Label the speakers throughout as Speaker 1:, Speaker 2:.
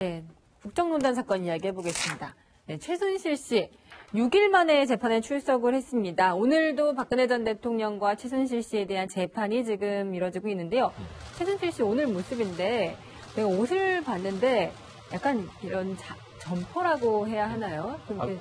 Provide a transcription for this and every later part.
Speaker 1: 네, 국정농단 사건 이야기 해보겠습니다. 네, 최순실 씨 6일 만에 재판에 출석을 했습니다. 오늘도 박근혜 전 대통령과 최순실 씨에 대한 재판이 지금 이뤄지고 있는데요. 최순실 씨 오늘 모습인데 내가 옷을 봤는데 약간 이런 점퍼라고 해야 하나요?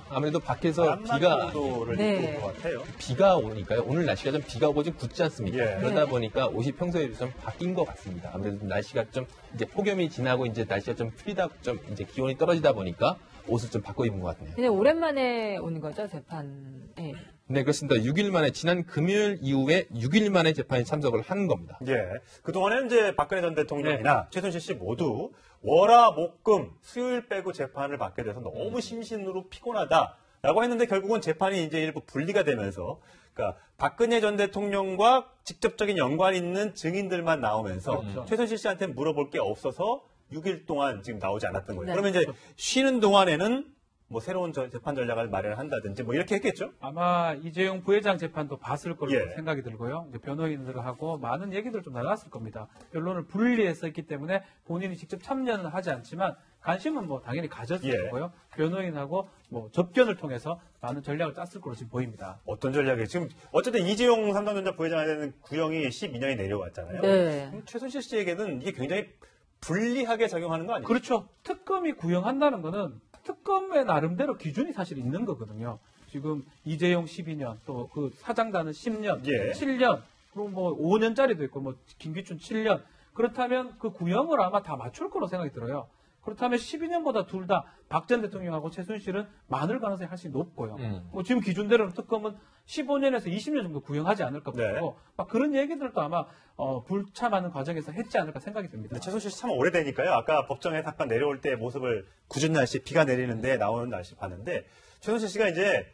Speaker 2: 아무래도 밖에서 비가
Speaker 1: 네.
Speaker 3: 입고 것 같아요.
Speaker 2: 비가 오니까요. 오늘 날씨가 좀 비가 오고 좀 굳지 않습니까?
Speaker 3: 예.
Speaker 2: 그러다 보니까 옷이 평소에 비해서 좀 바뀐 것 같습니다. 아무래도 날씨가 좀 이제 폭염이 지나고 이제 날씨가 좀 풀리다 좀 이제 기온이 떨어지다 보니까 옷을 좀 바꿔 입은 것 같네요.
Speaker 1: 그냥 오랜만에 오는 거죠, 재판에.
Speaker 2: 네, 그렇습니다. 6일 만에 지난 금요일 이후에 6일 만에 재판에 참석을 한 겁니다.
Speaker 3: 예. 그동안에는 이제 박근혜 전 대통령이나 최순실 씨 모두 월화, 목, 금, 수요일 빼고 재판을 받게 돼서 너무 심신으로 피곤하다라고 했는데 결국은 재판이 이제 일부 분리가 되면서 그러니까 박근혜 전 대통령과 직접적인 연관 있는 증인들만 나오면서 최순실 씨한테 물어볼 게 없어서 6일 동안 지금 나오지 않았던 거예요.
Speaker 1: 네.
Speaker 3: 그러면 이제 쉬는 동안에는 뭐 새로운 재판 전략을 마련한다든지 뭐 이렇게 했겠죠?
Speaker 4: 아마 이재용 부회장 재판도 봤을 걸로
Speaker 3: 예.
Speaker 4: 생각이 들고요. 이제 변호인들하고 많은 얘기들 좀 나눴을 겁니다. 변론을 분리해서 했기 때문에 본인이 직접 참여는 하지 않지만 관심은 뭐 당연히 가졌을 거고요. 변호인하고 뭐 접견을 통해서 많은 전략을 짰을 걸로 지금 보입니다.
Speaker 3: 어떤 전략이 지금 어쨌든 이재용 삼성전자 부회장에 대한 구형이 12년이 내려왔잖아요.
Speaker 1: 네.
Speaker 3: 그럼 최순실 씨에게는 이게 굉장히 불리하게 작용하는 거 아니에요?
Speaker 4: 그렇죠. 특검이 구형한다는 거는 특검의 나름대로 기준이 사실 있는 거거든요. 지금 이재용 12년, 또 그 사장단은 10년,
Speaker 3: 예.
Speaker 4: 7년, 그리고 뭐 5년짜리도 있고, 뭐 김기춘 7년. 그렇다면 그 구형을 아마 다 맞출 거로 생각이 들어요. 그렇다면 12년보다 둘 다 박 전 대통령하고 최순실은 많을 가능성이 훨씬 높고요. 뭐 지금 기준대로는 특검은 15년에서 20년 정도 구형하지 않을까 보고
Speaker 3: 네.
Speaker 4: 막 그런 얘기들도 아마 불참하는 과정에서 했지 않을까 생각이 듭니다.
Speaker 3: 근데 최순실 씨 참 오래되니까요. 아까 법정에 잠깐 내려올 때 모습을 궂은 날씨, 비가 내리는데 나오는 날씨 봤는데 최순실 씨가 이제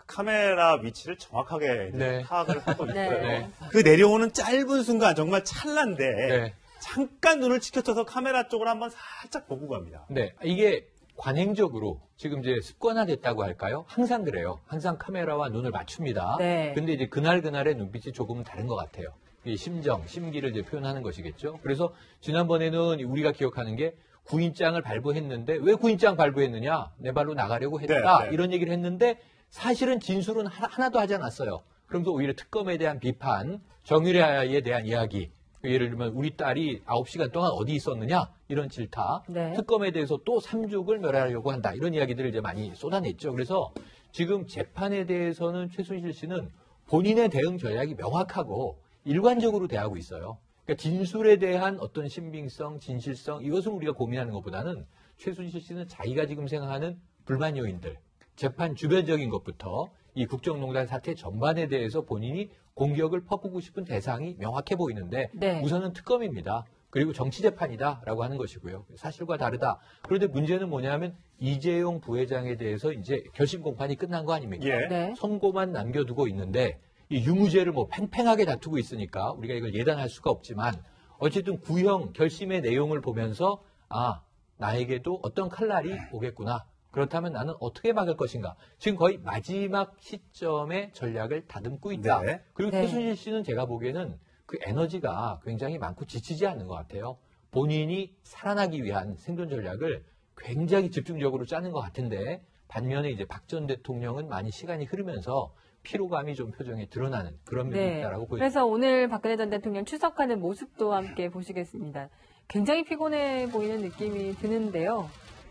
Speaker 3: 카메라 위치를 정확하게 이제
Speaker 2: 네.
Speaker 3: 파악을 하고 있고요.
Speaker 1: 네.
Speaker 3: 그 내려오는 짧은 순간 정말 찰나인데
Speaker 2: 네.
Speaker 3: 잠깐 눈을 치켜쳐서 카메라 쪽을 한번 살짝 보고 갑니다.
Speaker 2: 네, 이게 관행적으로 지금 이제 습관화됐다고 할까요? 항상 그래요. 항상 카메라와 눈을 맞춥니다.
Speaker 1: 네.
Speaker 2: 근데 이제 그날의 눈빛이 조금은 다른 것 같아요. 이 심정, 심기를 이제 표현하는 것이겠죠. 그래서 지난번에는 우리가 기억하는 게 구인장을 발부했는데 왜 구인장 발부했느냐? 내 발로 나가려고 했다.
Speaker 3: 네, 네.
Speaker 2: 이런 얘기를 했는데 사실은 진술은 하나도 하지 않았어요. 그러면서 오히려 특검에 대한 비판, 정유라에 대한 이야기, 예를 들면 우리 딸이 9시간 동안 어디 있었느냐 이런 질타,
Speaker 1: 네.
Speaker 2: 특검에 대해서 또 3족을 멸하려고 한다 이런 이야기들을 이제 많이 쏟아냈죠. 그래서 지금 재판에 대해서는 최순실 씨는 본인의 대응 전략이 명확하고 일관적으로 대하고 있어요. 그러니까 진술에 대한 어떤 신빙성, 진실성 이것은 우리가 고민하는 것보다는 최순실 씨는 자기가 지금 생각하는 불만 요인들, 재판 주변적인 것부터 이 국정농단 사태 전반에 대해서 본인이 공격을 퍼붓고 싶은 대상이 명확해 보이는데
Speaker 1: 네.
Speaker 2: 우선은 특검입니다. 그리고 정치재판이다라고 하는 것이고요. 사실과 다르다. 그런데 문제는 뭐냐면 이재용 부회장에 대해서 이제 결심 공판이 끝난 거 아닙니까?
Speaker 3: 예.
Speaker 1: 네.
Speaker 2: 선고만 남겨두고 있는데 이 유무죄를 뭐 팽팽하게 다투고 있으니까 우리가 이걸 예단할 수가 없지만 어쨌든 구형 결심의 내용을 보면서 아 나에게도 어떤 칼날이 오겠구나. 그렇다면 나는 어떻게 막을 것인가. 지금 거의 마지막 시점에 전략을 다듬고 있다.
Speaker 3: 네.
Speaker 2: 그리고
Speaker 1: 네.
Speaker 2: 최순실 씨는 제가 보기에는 그 에너지가 굉장히 많고 지치지 않는 것 같아요. 본인이 살아나기 위한 생존 전략을 굉장히 집중적으로 짜는 것 같은데 반면에 이제 박 전 대통령은 많이 시간이 흐르면서 피로감이 좀 표정에 드러나는 그런 면이
Speaker 1: 네.
Speaker 2: 있다라고 보입니다.
Speaker 1: 그래서 오늘 박근혜 전 대통령 출석하는 모습도 함께 보시겠습니다. 굉장히 피곤해 보이는 느낌이 드는데요.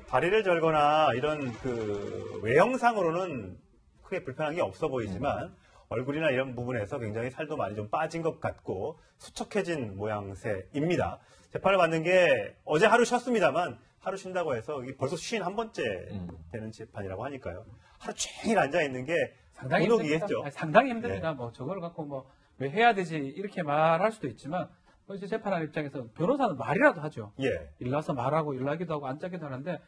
Speaker 3: 다리를 절거나 이런 그 외형상으로는 크게 불편한 게 없어 보이지만 얼굴이나 이런 부분에서 굉장히 살도 많이 좀 빠진 것 같고 수척해진 모양새입니다. 재판을 받는 게 어제 하루 쉬었습니다만 하루 쉰다고 해서 이게 벌써 51번째 되는 재판이라고 하니까요. 하루 종일 앉아있는 게
Speaker 4: 상당히
Speaker 3: 곤혹이겠죠.
Speaker 4: 힘듭니다. 아니, 상당히 힘듭니다. 뭐 저걸 갖고 뭐 왜 해야 되지 이렇게 말할 수도 있지만 이제 재판하는 입장에서 변호사는 말이라도 하죠.
Speaker 3: 예.
Speaker 4: 일나서 말하고 일나기도 하고 앉자기도 하는데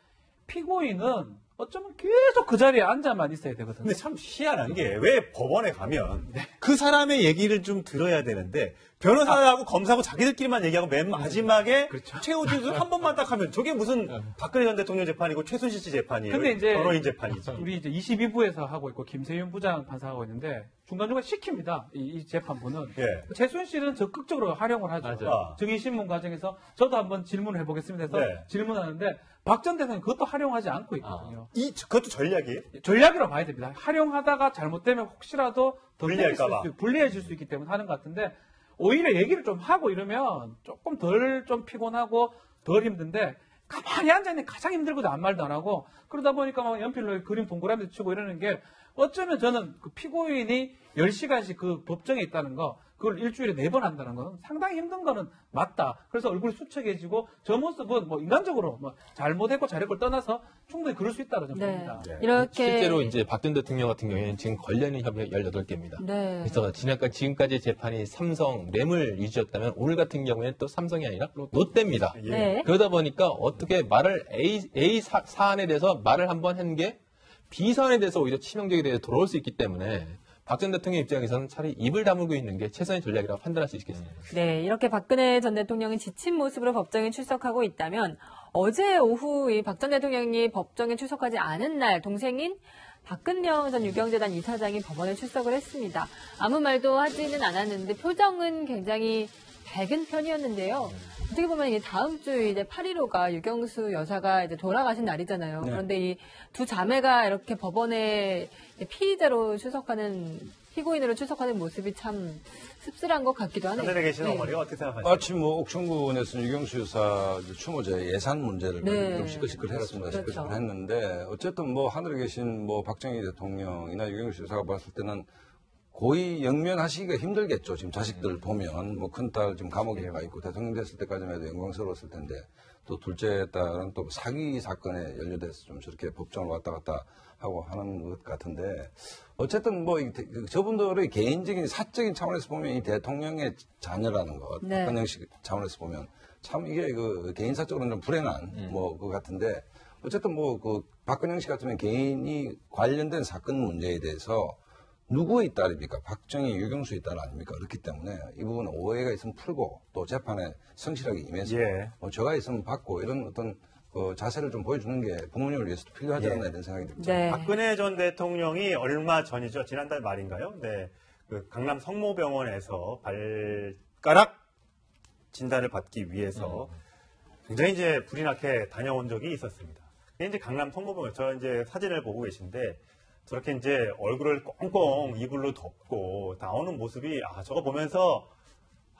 Speaker 4: 피고인은 어쩌면 계속 그 자리에 앉아만 있어야 되거든요.
Speaker 3: 근데 참 희한한 게 왜 법원에 가면 그 사람의 얘기를 좀 들어야 되는데 변호사하고 검사하고 자기들끼리만 얘기하고 맨 마지막에
Speaker 4: 그렇죠.
Speaker 3: 최우진을 한 번만 딱 하면 저게 무슨 박근혜 전 대통령 재판이고 최순실 씨 재판이에요.
Speaker 4: 근데 이제
Speaker 3: 변호인 재판이지.
Speaker 4: 우리 이제 22부에서 하고 있고 김세윤 부장 판사하고 있는데 중간중간 시킵니다. 이 재판부는.
Speaker 3: 예.
Speaker 4: 최순실은 적극적으로 활용을 하죠.
Speaker 3: 맞아요.
Speaker 4: 증인신문 과정에서 저도 한번 질문을 해보겠습니다 해서
Speaker 3: 네.
Speaker 4: 질문하는데 박 전 대통령 그것도 활용하지 않고 있거든요.
Speaker 3: 그것도 전략이에요?
Speaker 4: 전략이라고 봐야 됩니다. 활용하다가 잘못되면 혹시라도 더
Speaker 3: 불리할까 봐.
Speaker 4: 불리해질 수 있기 때문에 하는 것 같은데 오히려 얘기를 좀 하고 이러면 조금 덜 좀 피곤하고 덜 힘든데 가만히 앉아있는 가장 힘들거든 아무 말도 안 하고 그러다 보니까 막 연필로 그림 동그라미 치고 이러는 게 어쩌면 저는 그 피고인이 10시간씩 그 법정에 있다는 거 그걸 일주일에 4번 한다는 건 상당히 힘든 거는 맞다. 그래서 얼굴이 수척해지고 저 모습은 뭐 인간적으로 뭐 잘못했고 잘했고 떠나서 충분히 그럴 수 있다고 저는
Speaker 1: 네.
Speaker 4: 봅니다.
Speaker 1: 이렇게
Speaker 2: 실제로 이제 박 전 대통령 같은 경우에는 지금 걸려있는 혐의가 18개입니다.
Speaker 1: 네.
Speaker 2: 그래서 지금까지 재판이 삼성 뇌물 위주였다면 오늘 같은 경우에는 또 삼성이 아니라 롯데입니다.
Speaker 3: 예.
Speaker 1: 네.
Speaker 2: 그러다 보니까 어떻게 말을 A 사안에 대해서 말을 한번 한 게 B 사안에 대해서 오히려 치명적에 대해서 돌아올 수 있기 때문에 박 전 대통령 입장에서는 차라리 입을 다물고 있는 게 최선의 전략이라고 판단할 수 있겠습니다.
Speaker 1: 네, 이렇게 박근혜 전 대통령이 지친 모습으로 법정에 출석하고 있다면 어제 오후 이 박 전 대통령이 법정에 출석하지 않은 날 동생인 박근명 전 유경재단 이사장이 법원에 출석을 했습니다. 아무 말도 하지는 않았는데 표정은 굉장히 밝은 편이었는데요. 어떻게 보면 이게 다음 주 이제 8.15가 유경수 여사가 이제 돌아가신 날이잖아요.
Speaker 5: 네.
Speaker 1: 그런데 이 두 자매가 이렇게 법원에 피의자로 피고인으로 출석하는 모습이 참 씁쓸한 것 같기도 하네요.
Speaker 3: 하늘에 계신
Speaker 1: 네.
Speaker 3: 어머니가 어떻게 생각하세요?
Speaker 5: 마치 뭐 옥천군에서는 유경수 여사 추모제 예산 문제를
Speaker 1: 네.
Speaker 5: 좀 시끌시끌했습니다.
Speaker 1: 그렇죠.
Speaker 5: 시끌시끌했는데 어쨌든 뭐 하늘에 계신 뭐 박정희 대통령이나 유경수 여사가 봤을 때는 고의 영면하시기가 힘들겠죠. 지금 자식들 보면 뭐 큰딸 지금 감옥에 가 있고 대통령 됐을 때까지만 해도 영광스러웠을 텐데 또 둘째 딸은 또 사기 사건에 연루돼서 좀 저렇게 법정을 왔다 갔다 하고 하는 것 같은데 어쨌든 뭐 저분들의 개인적인 사적인 차원에서 보면 이 대통령의 자녀라는 것,
Speaker 1: 네.
Speaker 5: 박근혜 씨 차원에서 보면 참 이게 그 개인사적으로는 좀 불행한 뭐 그 같은데 어쨌든 뭐 그 박근혜 씨 같으면 개인이 관련된 사건 문제에 대해서 누구의 딸입니까? 박정희, 유경수의 딸 아닙니까? 그렇기 때문에 이 부분은 오해가 있으면 풀고 또 재판에 성실하게 임해서
Speaker 3: 예.
Speaker 5: 뭐 저가 있으면 받고 이런 어떤 그 자세를 좀 보여주는 게 부모님을 위해서도 필요하지 않나 이런 생각이 듭니다.
Speaker 1: 네.
Speaker 3: 박근혜 전 대통령이 얼마 전이죠. 지난달 말인가요? 네. 그 강남 성모병원에서 발가락 진단을 받기 위해서 굉장히 이제 불이 나게 다녀온 적이 있었습니다. 근데 이제 강남 성모병원, 저 이제 사진을 보고 계신데 저렇게 이제 얼굴을 꽁꽁 이불로 덮고 나오는 모습이 저거 보면서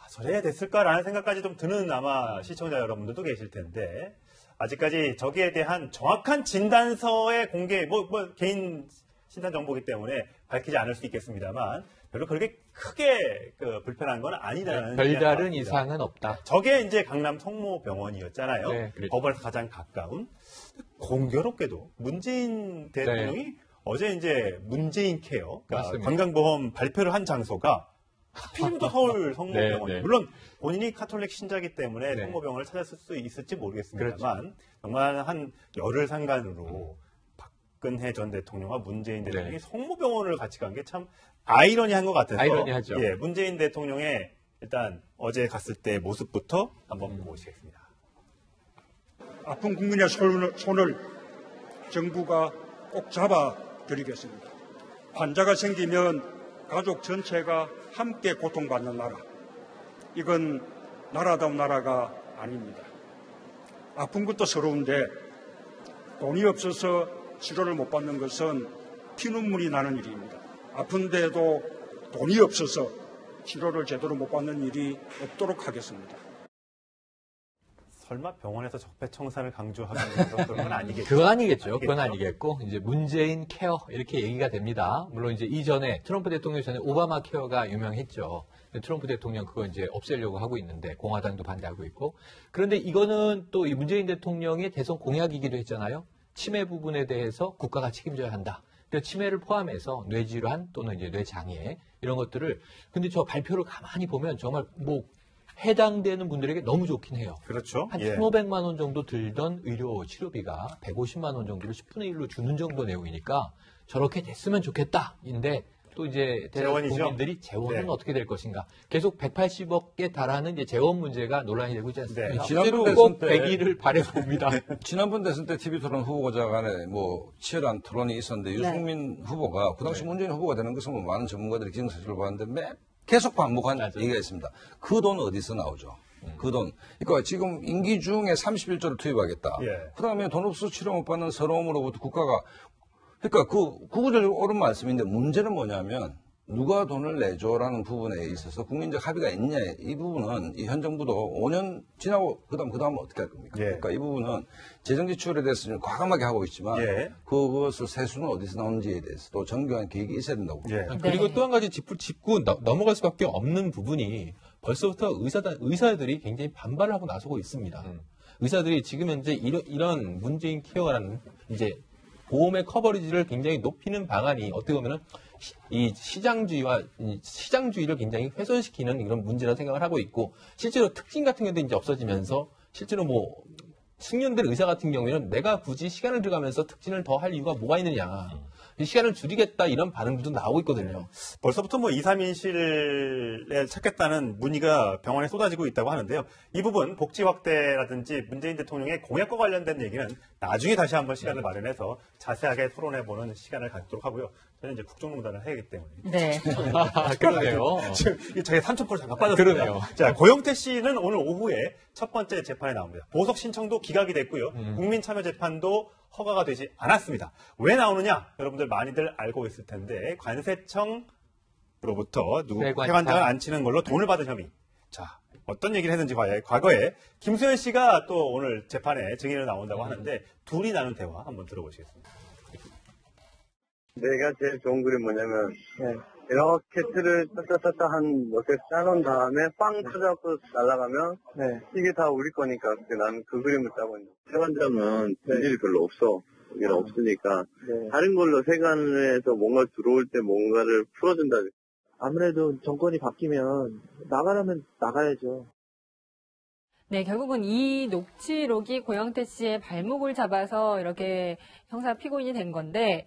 Speaker 3: 저래야 됐을까라는 생각까지 좀 드는 아마 시청자 여러분들도 계실 텐데 아직까지 저기에 대한 정확한 진단서의 공개, 뭐 개인 신상 정보이기 때문에 밝히지 않을 수 있겠습니다만 별로 그렇게 크게 불편한 건 아니다라는
Speaker 2: 별다른
Speaker 3: 생각이
Speaker 2: 이상은 없다.
Speaker 3: 저게 이제 강남 성모병원이었잖아요.
Speaker 2: 네, 그렇죠.
Speaker 3: 법원에서 가장 가까운. 공교롭게도 문재인 대통령이 어제 이제 문재인 케어, 그러니까
Speaker 2: 맞습니다.
Speaker 3: 건강보험 발표를 한 장소가 하필이면 서울 성모병원.
Speaker 2: 네, 네.
Speaker 3: 물론 본인이 카톨릭 신자이기 때문에
Speaker 2: 네.
Speaker 3: 성모병원을 찾았을 수 있을지 모르겠습니다만 정말 한 열흘 상간으로 박근혜 전 대통령과 문재인 대통령이
Speaker 2: 네.
Speaker 3: 성모병원을 같이 간 게 참 아이러니한 것 같아서
Speaker 2: 아이러니하죠.
Speaker 3: 예, 문재인 대통령의 일단 어제 갔을 때 모습부터 한번 보고 오시겠습니다.
Speaker 6: 아픈 국민의 손을 정부가 꼭 잡아드리겠습니다. 환자가 생기면 가족 전체가 함께 고통받는 나라. 이건 나라다운 나라가 아닙니다. 아픈 것도 서러운데 돈이 없어서 치료를 못 받는 것은 피눈물이 나는 일입니다. 아픈데도 돈이 없어서 치료를 제대로 못 받는 일이 없도록 하겠습니다.
Speaker 3: 설마 병원에서 적폐청산을 강조하면서 그런 건 아니겠죠?
Speaker 2: 그건 아니겠죠. 그건 아니겠고, 이제 문재인 케어, 이렇게 얘기가 됩니다. 물론 이제 이전에, 트럼프 대통령 전에 오바마 케어가 유명했죠. 트럼프 대통령 그거 이제 없애려고 하고 있는데, 공화당도 반대하고 있고. 그런데 이거는 또 이 문재인 대통령의 대선 공약이기도 했잖아요. 치매 부분에 대해서 국가가 책임져야 한다. 그러니까 치매를 포함해서 뇌질환 또는 이제 뇌장애, 이런 것들을, 근데 저 발표를 가만히 보면 정말 뭐, 해당되는 분들에게 너무 좋긴 해요.
Speaker 3: 그렇죠.
Speaker 2: 한
Speaker 3: 예.
Speaker 2: 1,500만 원 정도 들던 의료 치료비가 150만 원 정도를 10분의 1로 주는 정도 내용이니까 저렇게 됐으면 좋겠다인데 또 이제
Speaker 3: 재원이죠.
Speaker 2: 국민들이 재원은
Speaker 3: 네.
Speaker 2: 어떻게 될 것인가. 계속 180억에 달하는 이제 재원 문제가 논란이 되고 있지 않습니까?
Speaker 3: 네.
Speaker 5: 지난번
Speaker 2: 꼭
Speaker 5: 대선 때
Speaker 2: 100일을 바라봅니다.
Speaker 5: 지난번 대선 때 TV토론 후보자 간에 뭐 치열한 토론이 있었는데 유승민 후보가 그 당시 문재인 후보가 되는 것은 뭐 많은 전문가들이 기정사실을 봤는데 계속 반복한 얘기가 있습니다. 그 돈 어디서 나오죠? 그 돈. 그러니까 지금 임기 중에 31조를 투입하겠다.
Speaker 3: 예.
Speaker 5: 그다음에 돈 없어 치료 못 받는 서러움으로부터 국가가 그러니까 그 구구절절 옳은 말씀인데 문제는 뭐냐면 누가 돈을 내줘라는 부분에 있어서 국민적 합의가 있냐 이 부분은 이 현 정부도 5년 지나고 그다음 어떻게 할 겁니까?
Speaker 3: 예.
Speaker 5: 그러니까 이 부분은 재정 지출에 대해서 좀 과감하게 하고 있지만
Speaker 3: 예.
Speaker 5: 그것을 세수는 어디서 나오는지에 대해서 또 정교한 계획이 있어야 된다고 봅니다.
Speaker 3: 예.
Speaker 2: 그리고 또 한 가지 짚고 넘어갈 수밖에 없는 부분이 벌써부터 의사들이 굉장히 반발을 하고 나서고 있습니다. 의사들이 지금 현재 이런 문재인 케어라는 이제 보험의 커버리지를 굉장히 높이는 방안이 어떻게 보면은 이 시장주의를 굉장히 훼손시키는 이런 문제라고 생각을 하고 있고 실제로 특징 같은 경우도 이제 없어지면서 실제로 뭐 숙련된 의사 같은 경우에는 내가 굳이 시간을 들어가면서 특진을 더 할 이유가 뭐가 있느냐. 시간을 줄이겠다 이런 반응들도 나오고 있거든요.
Speaker 3: 벌써부터 뭐 2, 3인실에 찾겠다는 문의가 병원에 쏟아지고 있다고 하는데요. 이 부분 복지 확대라든지 문재인 대통령의 공약과 관련된 얘기는 나중에 다시 한번 시간을 마련해서 자세하게 토론해보는 시간을 갖도록 하고요. 저는 이제 국정농단을 해야 하기 때문에.
Speaker 1: 네.
Speaker 2: 그러네요.
Speaker 3: 지금 저희 3,000% 잠깐 빠졌어요.
Speaker 2: 그러네요.
Speaker 3: 자, 고영태 씨는 오늘 오후에 첫 번째 재판에 나옵니다. 보석 신청도 기각이 됐고요. 국민참여재판도 허가가 되지 않았습니다. 왜 나오느냐? 여러분들 많이들 알고 있을 텐데 관세청으로부터 누구 회관장을 앉히는 걸로 돈을 받은 혐의. 자, 어떤 얘기를 했는지 과거에 김수현 씨가 또 오늘 재판에 증인으로 나온다고 하는데 둘이 나눈 대화 한번 들어보시겠습니다.
Speaker 7: 내가 제일 좋은 그림 뭐냐면 이렇게 틀을 따따따따 한 몇개 짜놓은 다음에 빵 터져갖고 날아가면 이게 다 우리 거니까 나는 그 그림을 짜고 있는 거야. 세관장은 분질이 별로 없어. 여기는 없으니까 다른 걸로 세관에서 뭔가 들어올 때 뭔가를 풀어준다.
Speaker 8: 아무래도 정권이 바뀌면 나가려면 나가야죠.
Speaker 1: 네, 결국은 이 녹취록이 고영태 씨의 발목을 잡아서 이렇게 형사 피고인이 된 건데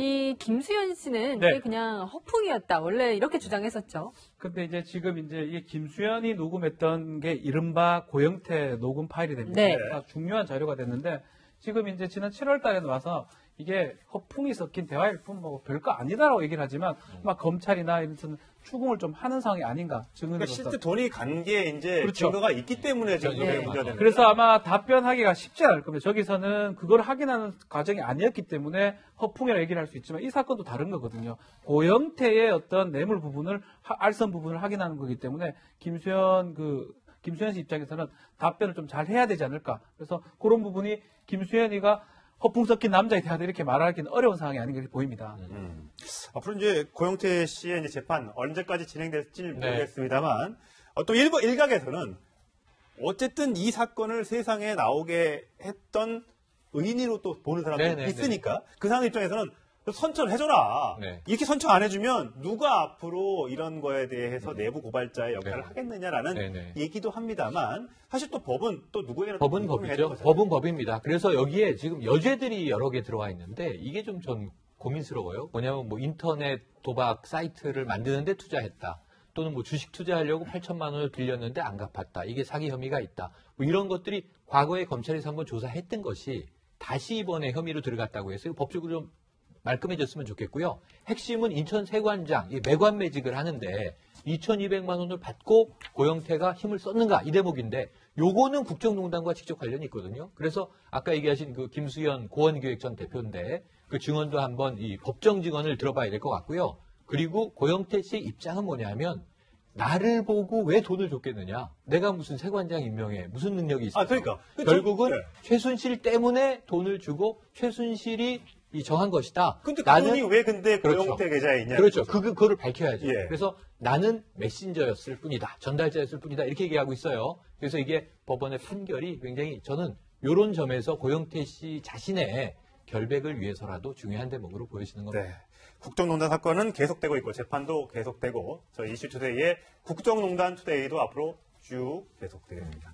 Speaker 1: 이 김수현 씨는
Speaker 4: 네.
Speaker 1: 이게 그냥 허풍이었다. 원래 이렇게 주장했었죠.
Speaker 4: 근데 이제 지금 이제 이게 김수현이 녹음했던 게 이른바 고영태 녹음 파일이 됩니다.
Speaker 1: 네.
Speaker 4: 아주 중요한 자료가 됐는데 지금 이제 지난 7월 달에 나와서 이게 허풍이 섞인 대화일 뿐 뭐 별거 아니다라고 얘기를 하지만 막 검찰이나 이런 데는 추궁을 좀 하는 상황이 아닌가
Speaker 3: 그러니까
Speaker 4: 증언으로서.
Speaker 3: 실제 돈이 간 게 이제
Speaker 4: 그렇죠.
Speaker 3: 증거가 있기 때문에 지금
Speaker 2: 예.
Speaker 3: 이게 문제가 되는
Speaker 4: 그래서 아마 답변하기가 쉽지 않을 겁니다. 저기서는 그걸 확인하는 과정이 아니었기 때문에 허풍이라고 얘기를 할 수 있지만 이 사건도 다른 거거든요. 고영태의 어떤 뇌물 부분을 알선 부분을 확인하는 거기 때문에 김수현 씨 입장에서는 답변을 좀 잘 해야 되지 않을까. 그래서 그런 부분이 김수현이가 허풍 섞인 남자에 대하여 이렇게 말하기는 어려운 상황이 아닌가 이렇게 보입니다.
Speaker 3: 앞으로 이제 고영태 씨의 이제 재판 언제까지 진행될지
Speaker 2: 네.
Speaker 3: 모르겠습니다만 또 일각에서는 어쨌든 이 사건을 세상에 나오게 했던 의인으로 또 보는 사람들이
Speaker 2: 네네네.
Speaker 3: 있으니까 그 사람 입장에서는 선처를 해줘라.
Speaker 2: 네.
Speaker 3: 이렇게 선처 안 해주면 누가 앞으로 이런 거에 대해서 내부 고발자의 역할을
Speaker 2: 네.
Speaker 3: 하겠느냐라는
Speaker 2: 네네.
Speaker 3: 얘기도 합니다만 사실 또 법은 또 누구에게나
Speaker 2: 법은
Speaker 3: 또 해야
Speaker 2: 법이죠.
Speaker 3: 되거든요.
Speaker 2: 법은 법입니다. 그래서 여기에 지금 여죄들이 여러 개 들어와 있는데 이게 좀 전 고민스러워요. 뭐냐면 뭐 인터넷 도박 사이트를 만드는데 투자했다. 또는 뭐 주식 투자하려고 8천만 원을 빌렸는데 안 갚았다. 이게 사기 혐의가 있다. 뭐 이런 것들이 과거에 검찰에서 한번 조사했던 것이 다시 이번에 혐의로 들어갔다고 해서 법적으로 좀 말끔해졌으면 좋겠고요. 핵심은 인천 세관장, 매관매직을 하는데 2,200만 원을 받고 고영태가 힘을 썼는가 이 대목인데 요거는 국정농단과 직접 관련이 있거든요. 그래서 아까 얘기하신 그 김수현 고원기획 전 대표인데 그 증언도 한번 이 법정 증언을 들어봐야 될 것 같고요. 그리고 고영태 씨의 입장은 뭐냐면 나를 보고 왜 돈을 줬겠느냐. 내가 무슨 세관장 임명에 무슨 능력이 있어.
Speaker 3: 그러니까.
Speaker 2: 결국은
Speaker 3: 네.
Speaker 2: 최순실 때문에 돈을 주고 최순실이 정한 것이다.
Speaker 3: 근데 그 돈이 왜 근데
Speaker 2: 그렇죠.
Speaker 3: 고영태 계좌에 있냐.
Speaker 2: 그렇죠. 그거를 밝혀야죠.
Speaker 3: 예.
Speaker 2: 그래서 나는 메신저였을 뿐이다. 전달자였을 뿐이다. 이렇게 얘기하고 있어요. 그래서 이게 법원의 판결이 굉장히 저는 이런 점에서 고영태 씨 자신의 결백을 위해서라도 중요한 대목으로 보여지는 겁니다.
Speaker 3: 네. 국정농단 사건은 계속되고 있고 재판도 계속되고 저희 이슈투데이의 국정농단 투데이도 앞으로 쭉 계속되게 됩니다.